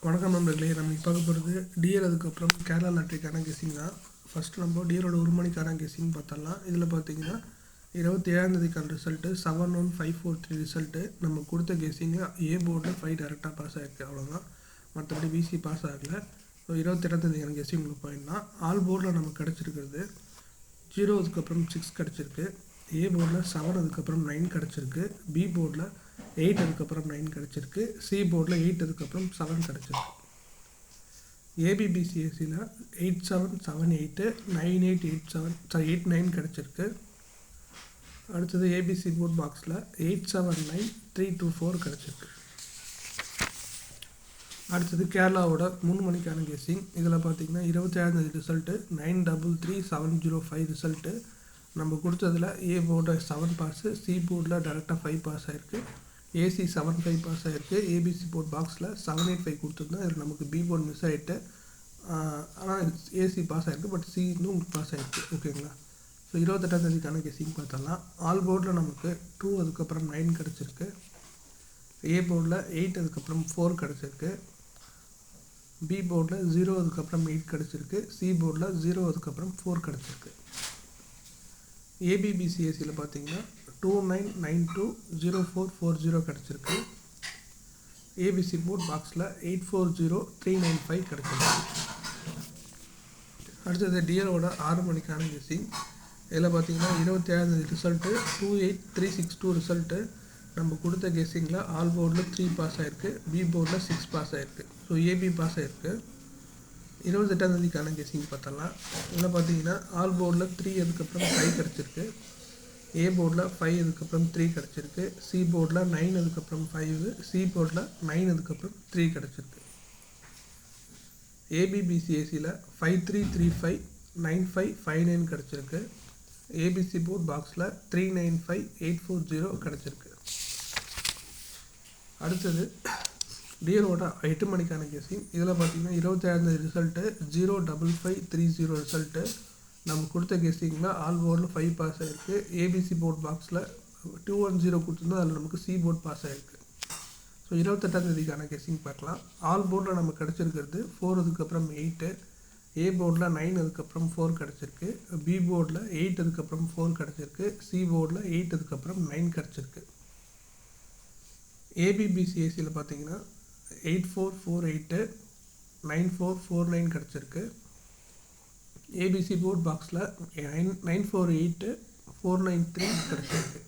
வணக்கம் நண்பர்களே. நம்ம இப்போ பார்க்க போகிறது டிஎல், அதுக்கப்புறம் கேரளா லாட்ரிக்கான கெஸ்ஸிங் தான். ஃபஸ்ட்டு நம்ம டிஎலோட ஒரு மணிக்கான கெஸ்ஸிங் பார்த்தரலாம். இதில் பார்த்தீங்கன்னா 27ஆம் ரிசல்ட்டு 71543 ரிசல்ட்டு. நம்ம கொடுத்த கெஸ்ஸிங்கில் ஏ போர்டில் 5 டேரெக்டாக பாஸ் ஆகிருக்கு, அவ்வளோதான். மற்றபடி பிசி பாஸ் ஆகலை. ஸோ 28ஆம் கெஸ்ஸிங் உங்களுக்கு பாயிண்ட்னா ஆல் போர்டில் நமக்கு கிடச்சிருக்கிறது 0, அதுக்கப்புறம் 6 கிடச்சிருக்கு. ஏ போர்டில் 7, அதுக்கப்புறம் 9 கிடச்சிருக்கு. பி போர்டில் 8, அதுக்கப்புறம் 9 கிடச்சிருக்கு. சி போர்டில் 8, அதுக்கப்புறம் 7 கிடச்சிருக்கு. ஏபிபிசிஎஸ்சியில் 8778 9887 89 கிடச்சிருக்கு. அடுத்தது ஏபிசி போர்ட் பாக்ஸில் 879324 கிடச்சிருக்கு. அடுத்தது கேரளாவோட 3 மணிக்கான கெஸ்ஸிங். இதில் பார்த்தீங்கன்னா 27ஆம் ரிசல்ட்டு 933705 ரிசல்ட்டு. நம்ம கொடுத்ததில் ஏ போர்டில் 7 பாஸு, சி போர்டில் டேரெக்டாக 5 பாஸ் ஆகிருக்கு. ஏசி 75 பாஸ் ஆகிருக்கு. ஏபிசி போர்ட் பாக்ஸில் 785 கொடுத்துருந்தோம். இதில் நமக்கு பி போர்டு மிஸ் ஆகிட்டு, ஆனால் ஏசி பாஸ் ஆகிருக்கு, பட் சி இன்னும் பாஸ் ஆகிருக்கு. ஓகேங்களா? ஸோ 28ஆம் கெஸ்ஸிங் பார்த்தரலாம். ஆல் போர்டில் நமக்கு 2, அதுக்கப்புறம் 9 கிடச்சிருக்கு. ஏ போர்டில் 8, அதுக்கப்புறம் 4 கிடச்சிருக்கு. பி போர்டில் 0, அதுக்கப்புறம் 8 கிடச்சிருக்கு. சி போர்டில் 0, அதுக்கப்புறம் 4 கிடச்சிருக்கு. ஏபிபிசிஎஸ்சியில் பார்த்தீங்கன்னா 29920440 கிடச்சிருக்கு. ஏபிசி போர்ட் பாக்ஸில் 840395 கிடச்சிருக்கு. அடுத்தது டிஎலோட 6 மணிக்கான கெஸ்ஸிங். இதில் பார்த்தீங்கன்னா 27ஆம் ரிசல்ட்டு 28362 ரிசல்ட்டு. நம்ம கொடுத்த கெஸ்ஸிங்கில் ஆல் போர்டில் 3 பாஸ் ஆகிருக்கு. பி போர்டில் 6 பாஸ் ஆகிருக்கு. ஸோ ஏபி பாஸ் ஆகிருக்கு. 28ஆம் கெஸ்ஸிங் பார்த்தரலாம். இதில் பார்த்தீங்கன்னா ஆல் போர்டில் 3, அதுக்கப்புறம் 5 கிடச்சிருக்கு. ஏ போர்டில் 5, அதுக்கப்புறம் 3 கிடச்சிருக்கு. சி போர்டில் 9, அதுக்கப்புறம் 5. சி போர்டில் 9, அதுக்கப்புறம் 3 கிடச்சிருக்கு. ஏபிபிசிஎஸ்சியில் 53359559 கிடச்சிருக்கு. ஏபிசி போர்ட் பாக்ஸில் 395840 கிடச்சிருக்கு. அடுத்தது டிஎலோட 8 மணிக்கான கெஸ்ஸிங். இதில் பார்த்தீங்கன்னா 27ஆம் ரிசல்ட்டு 05530 ரிசல்ட்டு. நம்ம கொடுத்த கெஸ்ஸிங்கில் ஆல் போர்டில் 5 பாஸ் ஆகிருக்கு. ஏபிசி போர்ட் பாக்ஸில் 210 கொடுத்துருந்தோம். அதில் நமக்கு சி போர்ட் பாஸ் ஆகிருக்கு. ஸோ 28ஆம் கெஸ்ஸிங் பார்க்கலாம். ஆல் போர்டில் நமக்கு கிடச்சிருக்கிறது 4, அதுக்கப்புறம் 8. ஏ போர்டில் 9, அதுக்கப்புறம் 4 கிடச்சிருக்கு. பி போர்டில் 8, அதுக்கப்புறம் 4 கிடச்சிருக்கு. சி போர்டில் 8, அதுக்கப்புறம் 9 கிடச்சிருக்கு. ஏபிபிசிஎஸ்சியில் பார்த்தீங்கன்னா 8448 9449 கிடச்சிருக்கு. ஏபிசி போர்ட் பாக்ஸில் 948493 கிடச்சிருக்கு.